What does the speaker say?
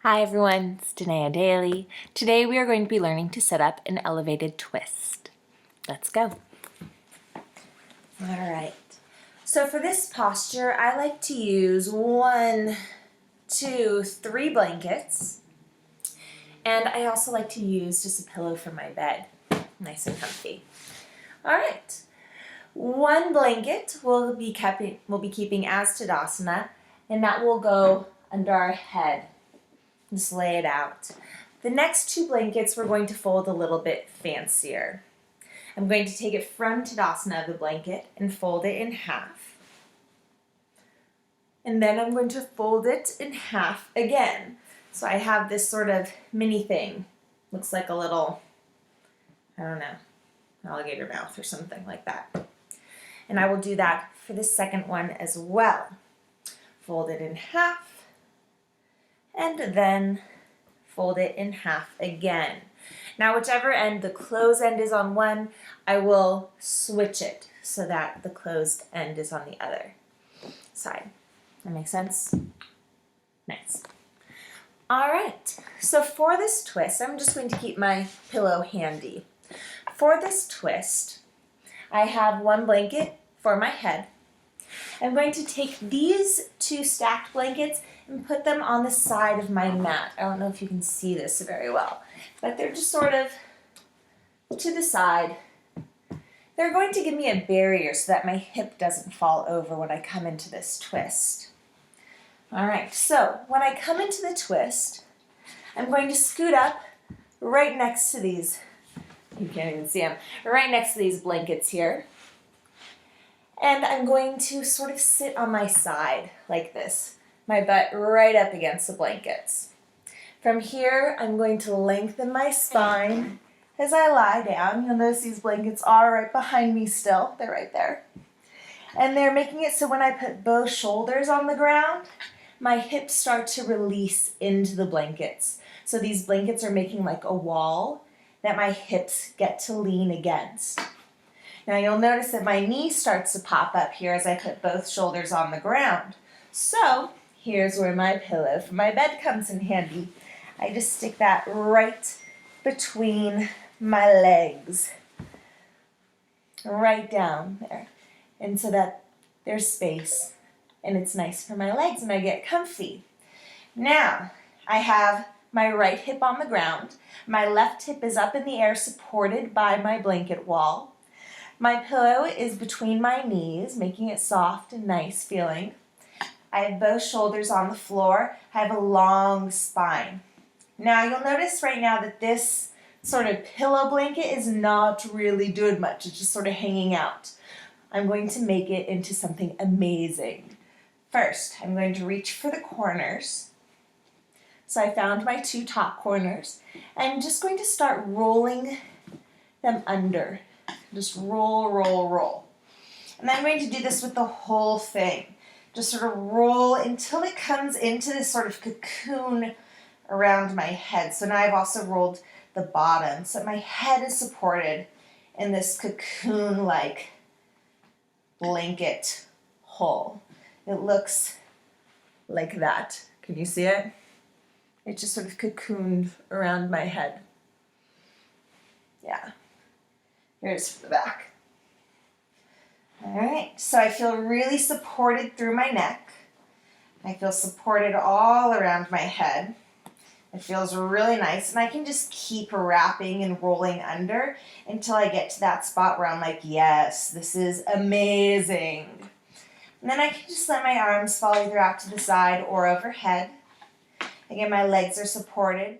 Hi everyone, it's Danae Daly. Today we are going to be learning to set up an elevated twist. Let's go. All right. So for this posture, I like to use 1, 2, 3 blankets. And I also like to use just a pillow for my bed. Nice and comfy. All right. 1 blanket we'll be keeping as Tadasana, and that will go under our head. Just lay it out. The next 2 blankets we're going to fold a little bit fancier. I'm going to take it from Tadasana of the blanket and fold it in half. And then I'm going to fold it in half again. So I have this sort of mini thing. Looks like a little, I don't know, alligator mouth or something like that. And I will do that for the second one as well. Fold it in half. And then fold it in half again. Now whichever end the closed end is on one, I will switch it so that the closed end is on the other side. That makes sense? Nice. All right, so for this twist, I'm just going to keep my pillow handy. For this twist, I have 1 blanket for my head. I'm going to take these 2 stacked blankets and put them on the side of my mat. I don't know if you can see this very well, but they're just sort of to the side. They're going to give me a barrier so that my hip doesn't fall over when I come into this twist. All right, so when I come into the twist, I'm going to scoot up right next to these, you can't even see them, right next to these blankets here. And I'm going to sort of sit on my side like this, my butt right up against the blankets. From here, I'm going to lengthen my spine as I lie down. You'll notice these blankets are right behind me still. They're right there. And they're making it so when I put both shoulders on the ground, my hips start to release into the blankets. So these blankets are making like a wall that my hips get to lean against. Now you'll notice that my knee starts to pop up here as I put both shoulders on the ground. So here's where my pillow for my bed comes in handy. I just stick that right between my legs, right down there. And so that there's space and it's nice for my legs and I get comfy. Now I have my right hip on the ground. My left hip is up in the air supported by my blanket wall. My pillow is between my knees, making it soft and nice feeling. I have both shoulders on the floor. I have a long spine. Now you'll notice right now that this sort of pillow blanket is not really doing much. It's just sort of hanging out. I'm going to make it into something amazing. First, I'm going to reach for the corners. So I found my 2 top corners. I'm just going to start rolling them under. Just roll, roll, roll. And I'm going to do this with the whole thing. Just sort of roll until it comes into this sort of cocoon around my head. So now I've also rolled the bottom. So my head is supported in this cocoon-like blanket hole. It looks like that. Can you see it? It's just sort of cocooned around my head. Yeah. Here's for the back. All right, so I feel really supported through my neck. I feel supported all around my head. It feels really nice, and I can just keep wrapping and rolling under until I get to that spot where I'm like, yes, this is amazing. And then I can just let my arms fall either out to the side or overhead. Again, my legs are supported.